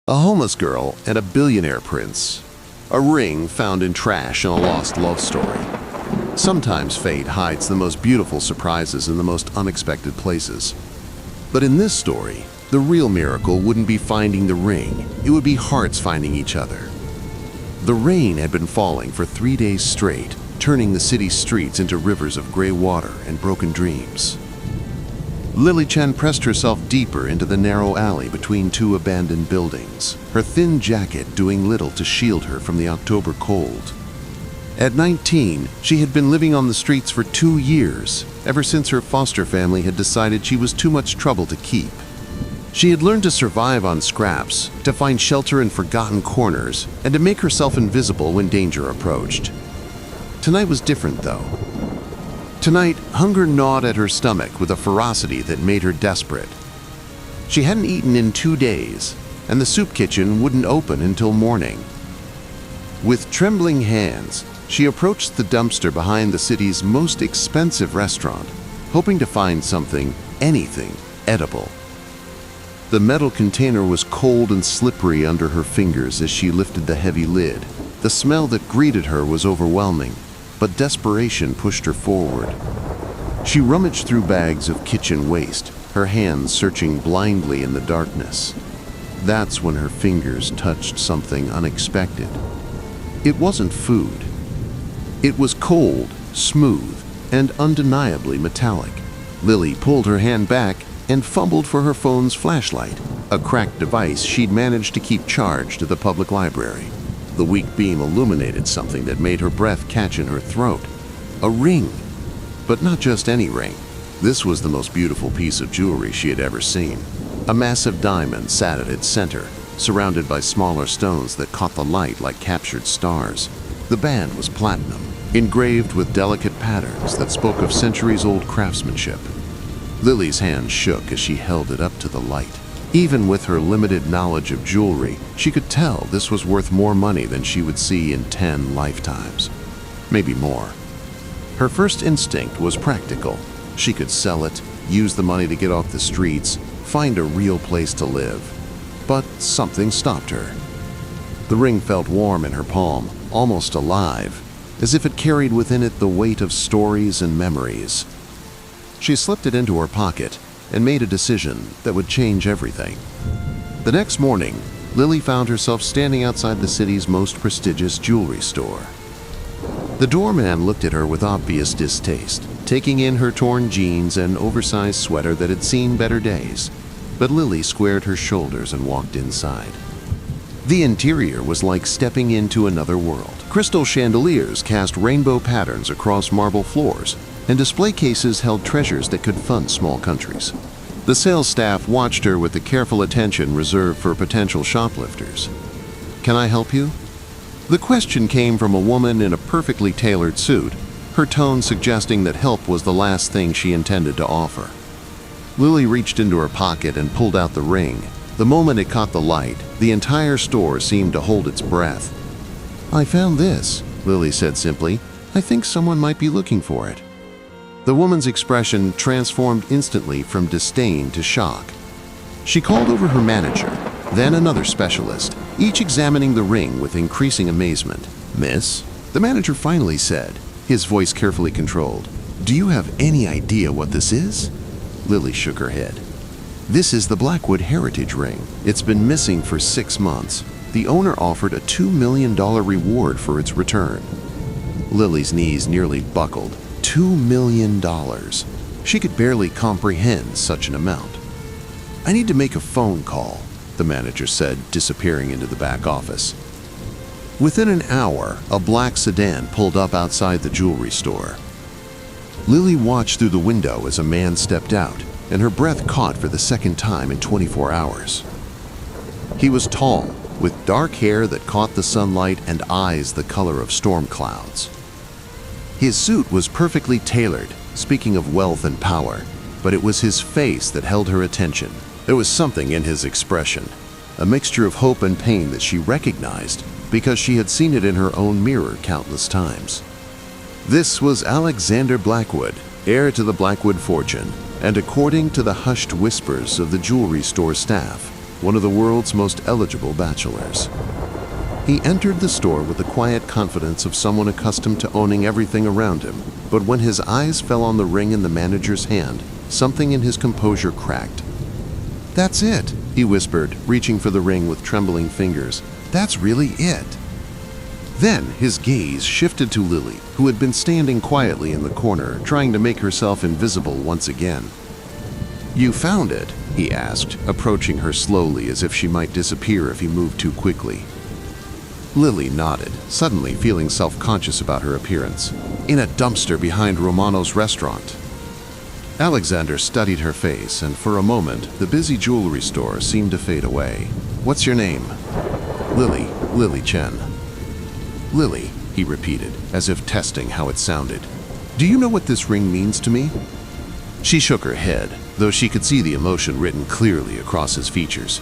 A homeless girl and a billionaire prince. A ring found in trash in a lost love story. Sometimes fate hides the most beautiful surprises in the most unexpected places. But in this story, the real miracle wouldn't be finding the ring, it would be hearts finding each other. The rain had been falling for 3 days straight, turning the city's streets into rivers of gray water and broken dreams. Lily Chen pressed herself deeper into the narrow alley between two abandoned buildings, her thin jacket doing little to shield her from the October cold. At 19, she had been living on the streets for 2 years, ever since her foster family had decided she was too much trouble to keep. She had learned to survive on scraps, to find shelter in forgotten corners, and to make herself invisible when danger approached. Tonight was different, though. Tonight, hunger gnawed at her stomach with a ferocity that made her desperate. She hadn't eaten in 2 days, and the soup kitchen wouldn't open until morning. With trembling hands, she approached the dumpster behind the city's most expensive restaurant, hoping to find something, anything, edible. The metal container was cold and slippery under her fingers as she lifted the heavy lid. The smell that greeted her was overwhelming, but desperation pushed her forward. She rummaged through bags of kitchen waste, her hands searching blindly in the darkness. That's when her fingers touched something unexpected. It wasn't food. It was cold, smooth, and undeniably metallic. Lily pulled her hand back and fumbled for her phone's flashlight, a cracked device she'd managed to keep charged at the public library. The weak beam illuminated something that made her breath catch in her throat. A ring. But not just any ring. This was the most beautiful piece of jewelry she had ever seen. A massive diamond sat at its center, surrounded by smaller stones that caught the light like captured stars. The band was platinum, engraved with delicate patterns that spoke of centuries-old craftsmanship. Lily's hand shook as she held it up to the light. Even with her limited knowledge of jewelry, she could tell this was worth more money than she would see in 10 lifetimes. Maybe more. Her first instinct was practical. She could sell it, use the money to get off the streets, find a real place to live. But something stopped her. The ring felt warm in her palm, almost alive, as if it carried within it the weight of stories and memories. She slipped it into her pocket and made a decision that would change everything. The next morning, Lily found herself standing outside the city's most prestigious jewelry store. The doorman looked at her with obvious distaste, taking in her torn jeans and oversized sweater that had seen better days. But Lily squared her shoulders and walked inside. The interior was like stepping into another world. Crystal chandeliers cast rainbow patterns across marble floors, and display cases held treasures that could fund small countries. The sales staff watched her with the careful attention reserved for potential shoplifters. "Can I help you?" The question came from a woman in a perfectly tailored suit, her tone suggesting that help was the last thing she intended to offer. Lily reached into her pocket and pulled out the ring. The moment it caught the light, the entire store seemed to hold its breath. "I found this," Lily said simply. "I think someone might be looking for it." The woman's expression transformed instantly from disdain to shock. She called over her manager, then another specialist, each examining the ring with increasing amazement. "Miss," the manager finally said, his voice carefully controlled, "do you have any idea what this is?" Lily shook her head. "This is the Blackwood Heritage Ring. It's been missing for 6 months. The owner offered a $2 million reward for its return." Lily's knees nearly buckled. $2 million. She could barely comprehend such an amount. "I need to make a phone call," the manager said, disappearing into the back office. Within an hour, a black sedan pulled up outside the jewelry store. Lily watched through the window as a man stepped out, and her breath caught for the second time in 24 hours. He was tall, with dark hair that caught the sunlight and eyes the color of storm clouds. His suit was perfectly tailored, speaking of wealth and power, but it was his face that held her attention. There was something in his expression, a mixture of hope and pain that she recognized because she had seen it in her own mirror countless times. This was Alexander Blackwood, heir to the Blackwood fortune, and according to the hushed whispers of the jewelry store staff, one of the world's most eligible bachelors. He entered the store with the quiet confidence of someone accustomed to owning everything around him, but when his eyes fell on the ring in the manager's hand, something in his composure cracked. "That's it," he whispered, reaching for the ring with trembling fingers. "That's really it." Then his gaze shifted to Lily, who had been standing quietly in the corner, trying to make herself invisible once again. "You found it?" he asked, approaching her slowly as if she might disappear if he moved too quickly. Lily nodded, suddenly feeling self-conscious about her appearance. "In a dumpster behind Romano's restaurant." Alexander studied her face, and for a moment, the busy jewelry store seemed to fade away. "What's your name?" Lily Chen." "Lily," he repeated, as if testing how it sounded. "Do you know what this ring means to me?" She shook her head, though she could see the emotion written clearly across his features.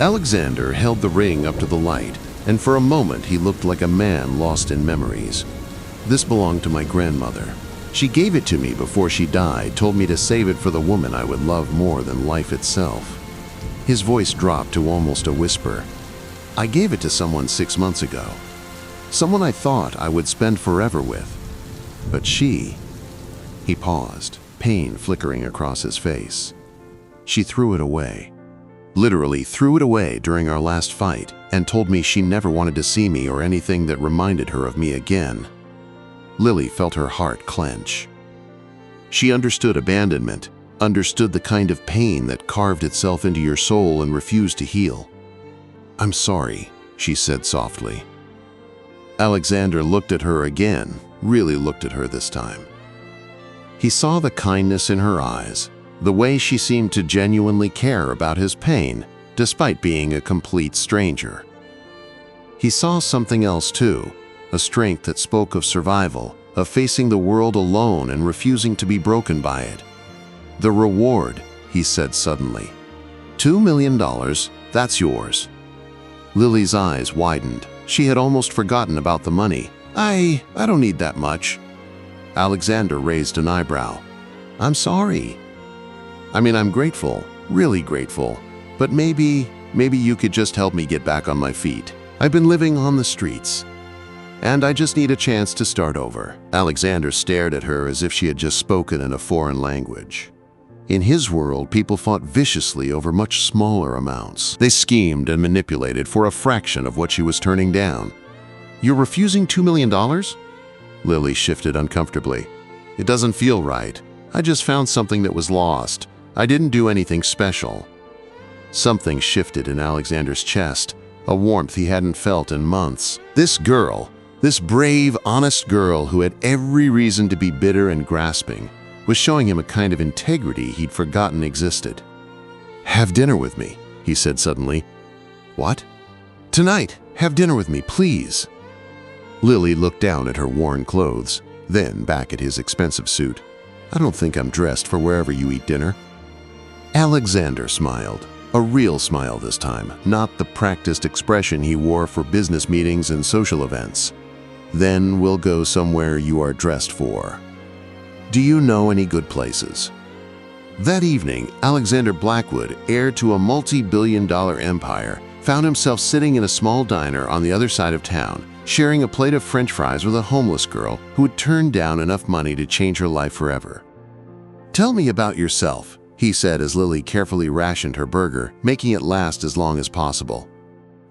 Alexander held the ring up to the light, and for a moment he looked like a man lost in memories. "This belonged to my grandmother. She gave it to me before she died, told me to save it for the woman I would love more than life itself." His voice dropped to almost a whisper. "I gave it to someone 6 months ago. Someone I thought I would spend forever with. But she..." He paused, pain flickering across his face. "She threw it away. Literally threw it away during our last fight, and told me she never wanted to see me or anything that reminded her of me again." Lily felt her heart clench. She understood abandonment, understood the kind of pain that carved itself into your soul and refused to heal. "I'm sorry," she said softly. Alexander looked at her again, really looked at her this time. He saw the kindness in her eyes, the way she seemed to genuinely care about his pain, despite being a complete stranger. He saw something else too, a strength that spoke of survival, of facing the world alone and refusing to be broken by it. "The reward," he said suddenly. $2 million, that's yours." Lily's eyes widened. She had almost forgotten about the money. I don't need that much." Alexander raised an eyebrow. "I'm sorry. I'm grateful, really grateful, but maybe you could just help me get back on my feet. I've been living on the streets, and I just need a chance to start over." Alexander stared at her as if she had just spoken in a foreign language. In his world, people fought viciously over much smaller amounts. They schemed and manipulated for a fraction of what she was turning down. "You're refusing $2 million? Lily shifted uncomfortably. "It doesn't feel right. I just found something that was lost. I didn't do anything special." Something shifted in Alexander's chest, a warmth he hadn't felt in months. This girl, this brave, honest girl who had every reason to be bitter and grasping, was showing him a kind of integrity he'd forgotten existed. "Have dinner with me," he said suddenly. "What?" "Tonight, have dinner with me, please." Lily looked down at her worn clothes, then back at his expensive suit. "I don't think I'm dressed for wherever you eat dinner." Alexander smiled, a real smile this time, not the practiced expression he wore for business meetings and social events. "Then we'll go somewhere you are dressed for. Do you know any good places?" That evening, Alexander Blackwood, heir to a multi-billion-dollar empire, found himself sitting in a small diner on the other side of town, sharing a plate of French fries with a homeless girl who had turned down enough money to change her life forever. "Tell me about yourself," he said as Lily carefully rationed her burger, making it last as long as possible.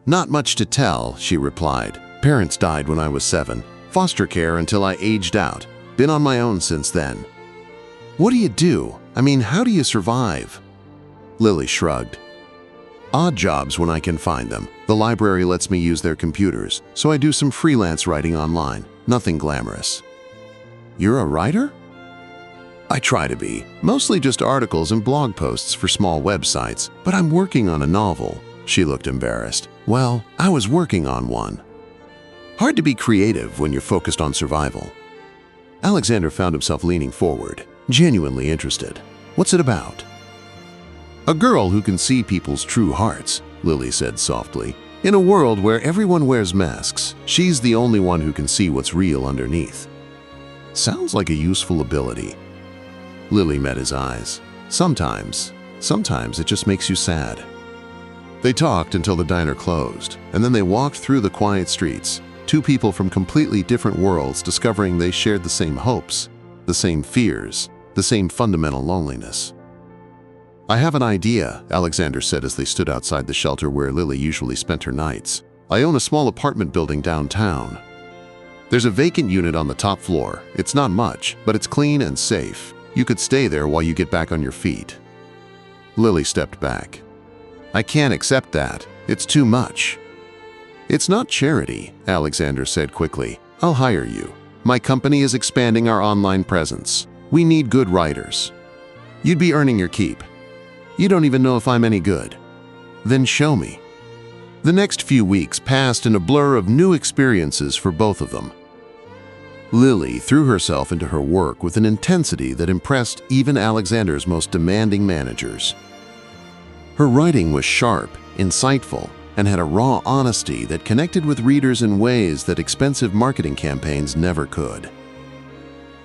"Not much to tell," she replied. "Parents died when I was 7. Foster care until I aged out. Been on my own since then." "What do you do? How do you survive?" Lily shrugged. "Odd jobs when I can find them. The library lets me use their computers, so I do some freelance writing online. Nothing glamorous." "You're a writer?" "I try to be. Mostly just articles and blog posts for small websites, but I'm working on a novel." She looked embarrassed. "Well, I was working on one." Hard to be creative when you're focused on survival. Alexander found himself leaning forward, genuinely interested. "What's it about?" "A girl who can see people's true hearts," Lily said softly. "In a world where everyone wears masks, she's the only one who can see what's real underneath." Sounds like a useful ability. Lily met his eyes. Sometimes it just makes you sad." They talked until the diner closed, and then they walked through the quiet streets, two people from completely different worlds discovering they shared the same hopes, the same fears, the same fundamental loneliness. "I have an idea," Alexander said as they stood outside the shelter where Lily usually spent her nights. "I own a small apartment building downtown. There's a vacant unit on the top floor. It's not much, but it's clean and safe. You could stay there while you get back on your feet." Lily stepped back. "I can't accept that. It's too much." "It's not charity," Alexander said quickly. "I'll hire you. My company is expanding our online presence. We need good writers. You'd be earning your keep. You don't even know if I'm any good. Then show me." The next few weeks passed in a blur of new experiences for both of them. Lily threw herself into her work with an intensity that impressed even Alexander's most demanding managers. Her writing was sharp, insightful, and had a raw honesty that connected with readers in ways that expensive marketing campaigns never could.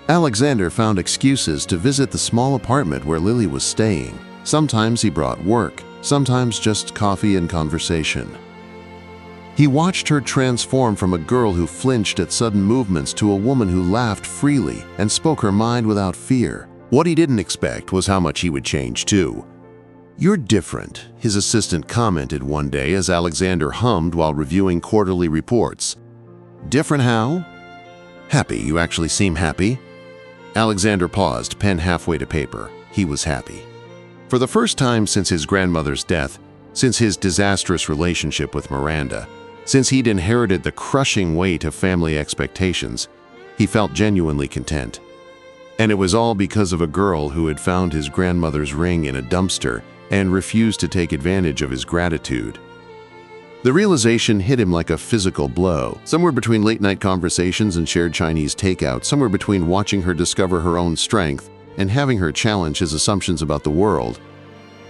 Alexander found excuses to visit the small apartment where Lily was staying. Sometimes he brought work, sometimes just coffee and conversation. He watched her transform from a girl who flinched at sudden movements to a woman who laughed freely and spoke her mind without fear. What he didn't expect was how much he would change too. "You're different," his assistant commented one day as Alexander hummed while reviewing quarterly reports. "Different how?" "Happy. You actually seem happy." Alexander paused, pen halfway to paper. He was happy. For the first time since his grandmother's death, since his disastrous relationship with Miranda, since he'd inherited the crushing weight of family expectations, he felt genuinely content. And it was all because of a girl who had found his grandmother's ring in a dumpster and refused to take advantage of his gratitude. The realization hit him like a physical blow, somewhere between late-night conversations and shared Chinese takeout, somewhere between watching her discover her own strength and having her challenge his assumptions about the world.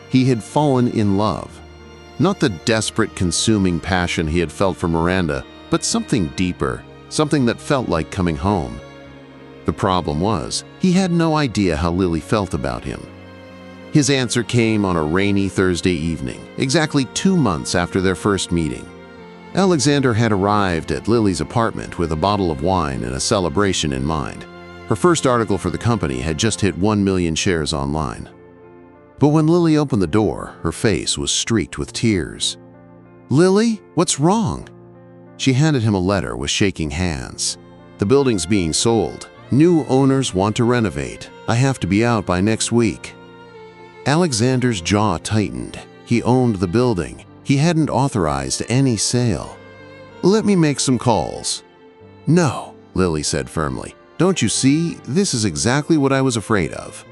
He had fallen in love. Not the desperate, consuming passion he had felt for Miranda, but something deeper, something that felt like coming home. The problem was, he had no idea how Lily felt about him. His answer came on a rainy Thursday evening, exactly 2 months after their first meeting. Alexander had arrived at Lily's apartment with a bottle of wine and a celebration in mind. Her first article for the company had just hit 1 million shares online. But when Lily opened the door, her face was streaked with tears. "Lily, what's wrong?" She handed him a letter with shaking hands. "The building's being sold. New owners want to renovate. I have to be out by next week." Alexander's jaw tightened. He owned the building. He hadn't authorized any sale. "Let me make some calls." "No," Lily said firmly. "Don't you see? This is exactly what I was afraid of.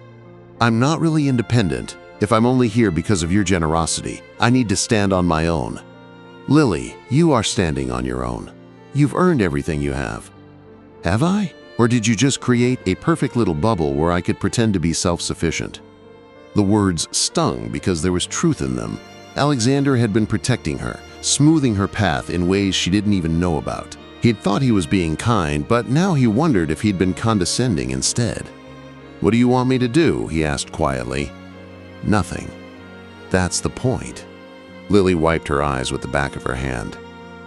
I'm not really independent. If I'm only here because of your generosity, I need to stand on my own." "Lily, you are standing on your own. You've earned everything you have." "Have I? Or did you just create a perfect little bubble where I could pretend to be self-sufficient?" The words stung because there was truth in them. Alexander had been protecting her, smoothing her path in ways she didn't even know about. He'd thought he was being kind, but now he wondered if he'd been condescending instead. "What do you want me to do?" he asked quietly. "Nothing. That's the point." Lily wiped her eyes with the back of her hand.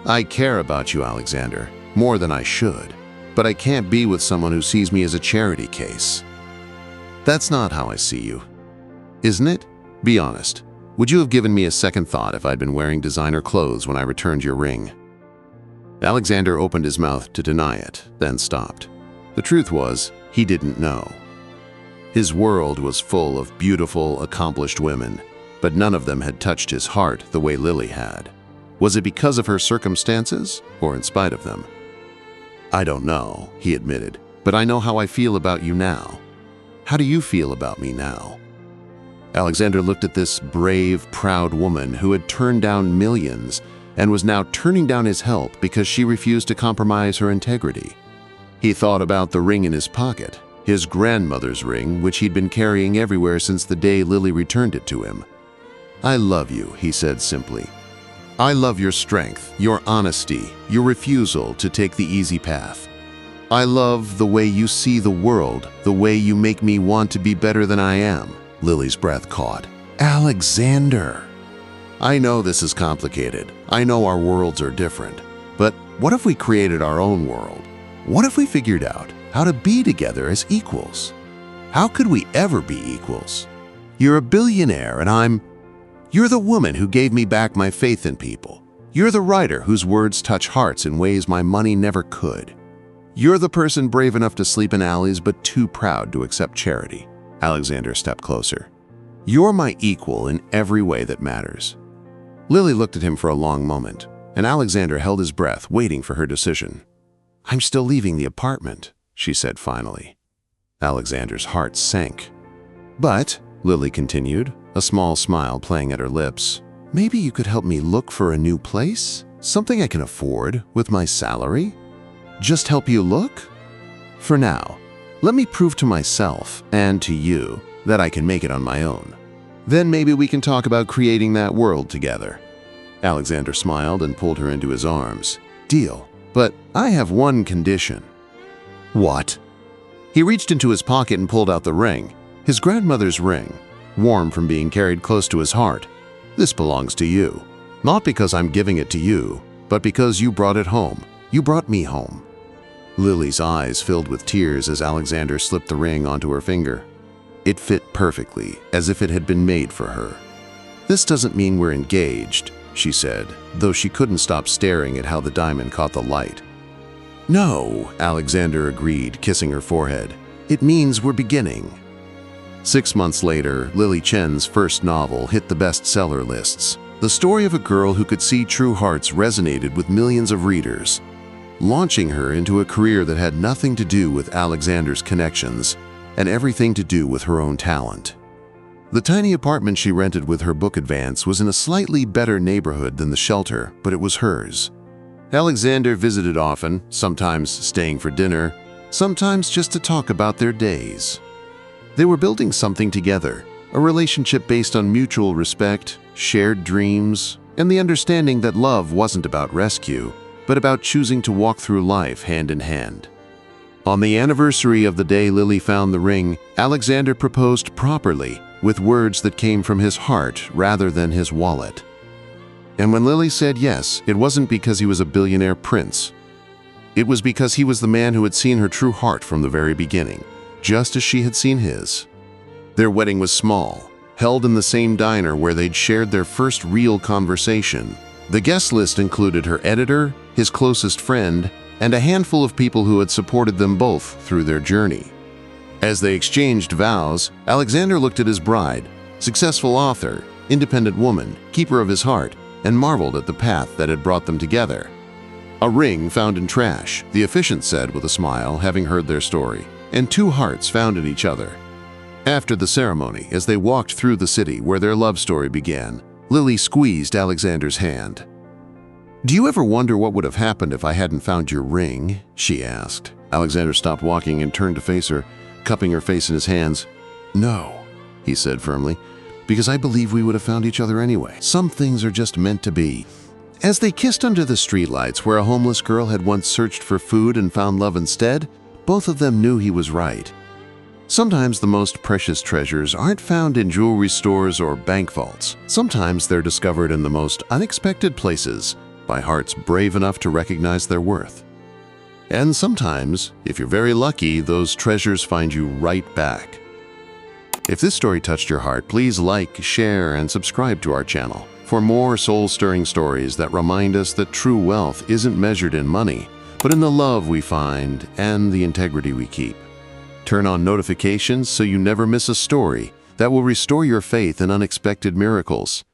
"I care about you, Alexander, more than I should, but I can't be with someone who sees me as a charity case." "That's not how I see you. Isn't it? Be honest. Would you have given me a second thought if I'd been wearing designer clothes when I returned your ring?" Alexander opened his mouth to deny it, then stopped. The truth was, he didn't know. His world was full of beautiful, accomplished women, but none of them had touched his heart the way Lily had. Was it because of her circumstances, or in spite of them? "I don't know," he admitted, "but I know how I feel about you now. How do you feel about me now?" Alexander looked at this brave, proud woman who had turned down millions and was now turning down his help because she refused to compromise her integrity. He thought about the ring in his pocket, his grandmother's ring, which he'd been carrying everywhere since the day Lily returned it to him. "I love you," he said simply. "I love your strength, your honesty, your refusal to take the easy path. I love the way you see the world, the way you make me want to be better than I am." Lily's breath caught. "Alexander!" I know this is complicated. I know our worlds are different. But what if we created our own world? What if we figured out how to be together as equals? How could we ever be equals? You're a billionaire and You're the woman who gave me back my faith in people. You're the writer whose words touch hearts in ways my money never could. You're the person brave enough to sleep in alleys but too proud to accept charity. Alexander stepped closer. You're my equal in every way that matters. Lily looked at him for a long moment, and Alexander held his breath, waiting for her decision. I'm still leaving the apartment, she said finally. Alexander's heart sank. But, Lily continued, a small smile playing at her lips, maybe you could help me look for a new place? Something I can afford with my salary? Just help you look? For now, let me prove to myself and to you that I can make it on my own. Then maybe we can talk about creating that world together. Alexander smiled and pulled her into his arms. Deal, but I have one condition. What? He reached into his pocket and pulled out the ring, his grandmother's ring, warm from being carried close to his heart. This belongs to you. Not because I'm giving it to you, but because you brought it home. You brought me home. Lily's eyes filled with tears as Alexander slipped the ring onto her finger. It fit perfectly, as if it had been made for her. This doesn't mean we're engaged, she said, though she couldn't stop staring at how the diamond caught the light. No, Alexander agreed, kissing her forehead. It means we're beginning. 6 months later, Lily Chen's first novel hit the bestseller lists. The story of a girl who could see true hearts resonated with millions of readers, launching her into a career that had nothing to do with Alexander's connections and everything to do with her own talent. The tiny apartment she rented with her book advance was in a slightly better neighborhood than the shelter, but it was hers. Alexander visited often, sometimes staying for dinner, sometimes just to talk about their days. They were building something together, a relationship based on mutual respect, shared dreams, and the understanding that love wasn't about rescue, but about choosing to walk through life hand in hand. On the anniversary of the day Lily found the ring, Alexander proposed properly, with words that came from his heart rather than his wallet. And when Lily said yes, it wasn't because he was a billionaire prince. It was because he was the man who had seen her true heart from the very beginning, just as she had seen his. Their wedding was small, held in the same diner where they'd shared their first real conversation. The guest list included her editor, his closest friend, and a handful of people who had supported them both through their journey. As they exchanged vows, Alexander looked at his bride, successful author, independent woman, keeper of his heart, and marveled at the path that had brought them together. A ring found in trash, the officiant said with a smile, having heard their story, and two hearts found in each other. After the ceremony, as they walked through the city where their love story began, Lily squeezed Alexander's hand. Do you ever wonder what would have happened if I hadn't found your ring? She asked. Alexander stopped walking and turned to face her, cupping her face in his hands. No, he said firmly, because I believe we would have found each other anyway. Some things are just meant to be. As they kissed under the streetlights where a homeless girl had once searched for food and found love instead, both of them knew he was right. Sometimes the most precious treasures aren't found in jewelry stores or bank vaults. Sometimes they're discovered in the most unexpected places by hearts brave enough to recognize their worth. And sometimes, if you're very lucky, those treasures find you right back. If this story touched your heart, please like, share, and subscribe to our channel for more soul-stirring stories that remind us that true wealth isn't measured in money, but in the love we find and the integrity we keep. Turn on notifications so you never miss a story that will restore your faith in unexpected miracles.